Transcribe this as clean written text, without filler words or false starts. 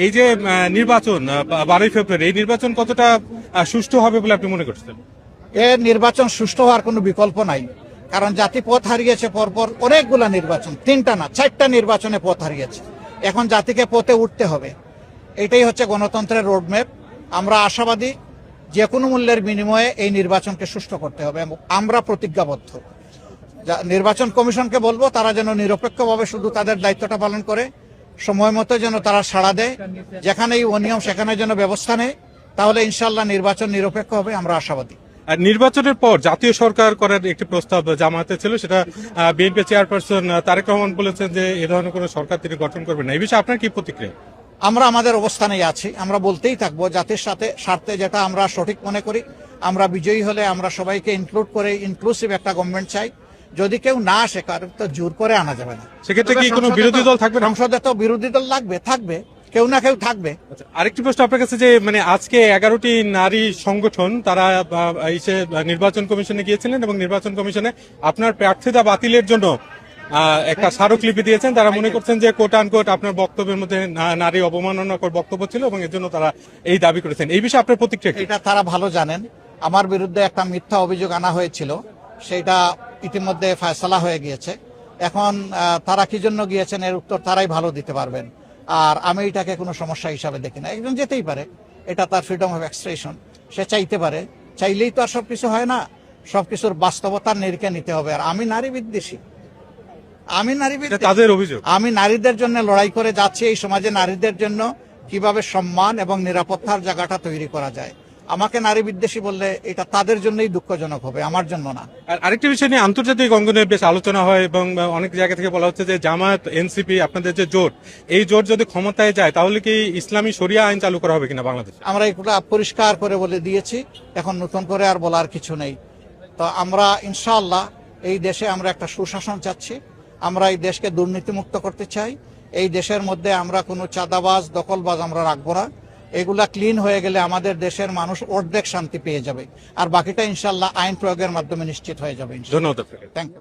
এই যে নির্বাচন 12 ফেব্রুয়ারি, এই নির্বাচন কতটা সুষ্ঠু হবে বলে আপনি মনে করছেন? এর নির্বাচন সুষ্ঠু হওয়ার কোনো বিকল্প নাই, কারণ জাতি পথ হারিয়েছে পরপর অনেকগুলা নির্বাচন, 3টা না 4টা নির্বাচনে পথ হারিয়েছে। এখন জাতিকে পথে উঠতে হবে, এটাই হচ্ছে গণতন্ত্রের রোডম্যাপ। আমরা আশাবাদী যে কোনো মূল্যের বিনিময়ে এই নির্বাচনকে সুষ্ঠু করতে হবে এবং আমরা প্রতিজ্ঞাবদ্ধ। নির্বাচন কমিশনকে বলবো তারা যেন নিরপেক্ষভাবে শুধু তাদের দায়িত্বটা পালন করে, সময় মতো যেন তারা সাড়া দেয়, যেখানেই অনিয়ম সেখানে যেন ব্যবস্থা নেয়, তাহলে ইনশাল্লাহ নির্বাচন নিরপেক্ষ হবে, আমরা আশাবাদী। আর নির্বাচনের পর জাতীয় সরকার করার একটি প্রস্তাব জামায়াতে ছিল, সেটা বিএনপি চেয়ারপারসন তারেক রহমান বলেছেন যে এ ধরনের কোনো সরকার তিনি গঠন করবেন না। এই বিষয়ে আপনার কি প্রতিক্রিয়া? আমরা আমাদের অবস্থানেই আছি, আমরা বলতেই থাকবো জাতির সাথে স্বার্থে যেটা আমরা সঠিক মনে করি। আমরা বিজয়ী হলে আমরা সবাইকে ইনক্লুড করে ইনক্লুসিভ একটা গভর্নমেন্ট চাই। যদি কেউ না আসে, কারণ তো জোর করে আনা যাবে না। সেক্ষেত্রে কি কোনো বিরোধী দল থাকবে? সংসদে তো বিরোধী দল থাকবে, কেউ না কেউ থাকবে। আরেকটি প্রশ্ন আপনার কাছে, যে আজকে 11টি নারী সংগঠন তারা এসে নির্বাচন কমিশনে গিয়েছিলেন এবং নির্বাচন কমিশনে আপনার প্রার্থিতা বাতিলের জন্য একটা স্মারকলিপি দিয়েছেন। তারা মনে করছেন যে কোট আনকোট আপনার বক্তব্যের মধ্যে নারী অবমাননাকর বক্তব্য ছিল এবং এর জন্য তারা এই দাবি করেছেন। এই বিষয়ে আপনার প্রতিক্রিয়া? এটা তারা ভালো জানেন। আমার বিরুদ্ধে একটা মিথ্যা অভিযোগ আনা হয়েছিল, সেটা ইতিমধ্যে ফয়সালা হয়ে গিয়েছে। এখন তারা কি জন্য গিয়েছেন এর উত্তর তারাই ভালো দিতে পারবেন। আর আমি এটাকে কোনো সমস্যা হিসাবে দেখি না। একজন যেতেই পারে, এটা তার ফ্রিডম অফ এক্সপ্রেশন, সে চাইতে পারে। চাইলেই তো আর সবকিছু হয় না, সবকিছুর বাস্তবতার নিরিখে নিতে হবে। আর আমি নারী বিদ্বেষী, তাদের অভিযোগ। আমি নারীদের জন্য লড়াই করে যাচ্ছি, এই সমাজে নারীদের জন্য কিভাবে সম্মান এবং নিরাপত্তার জায়গাটা তৈরি করা যায়। আমাকে নারী বিদ্বেষী বললে এটা তাদের জন্যই দুঃখজনক হবে, আমার জন্য না। আর আরেকটি বিষয় নিয়ে আন্তর্জাতিক অঙ্গনে বেশ আলোচনা হয় এবং অনেক জায়গা থেকে বলা হচ্ছে যে জামায়াত, এনসিপি, আপনাদের যে জোট, এই জোট যদি ক্ষমতায় যায় তাহলে কি ইসলামী শরিয়া আইন চালু করা হবে কিনা বাংলাদেশে? আমরা এগুলো পরিষ্কার করে বলে দিয়েছি, এখন নতুন করে আর বলার কিছু নেই। তো আমরা ইনশাআল্লাহ এই দেশে আমরা একটা সুশাসন চাচ্ছি, আমরা এই দেশকে দুর্নীতিমুক্ত করতে চাই। এই দেশের মধ্যে আমরা কোনো চাঁদাবাজ, দখলবাজ আমরা রাখবো না। এগুলা ক্লিন হয়ে গেলে আমাদের দেশের মানুষ অর্ধেক শান্তি পেয়ে যাবে, আর বাকিটা ইনশাআল্লাহ আইন প্রয়োগের মাধ্যমে নিশ্চিত হয়ে যাবে। ধন্যবাদ। Thank you.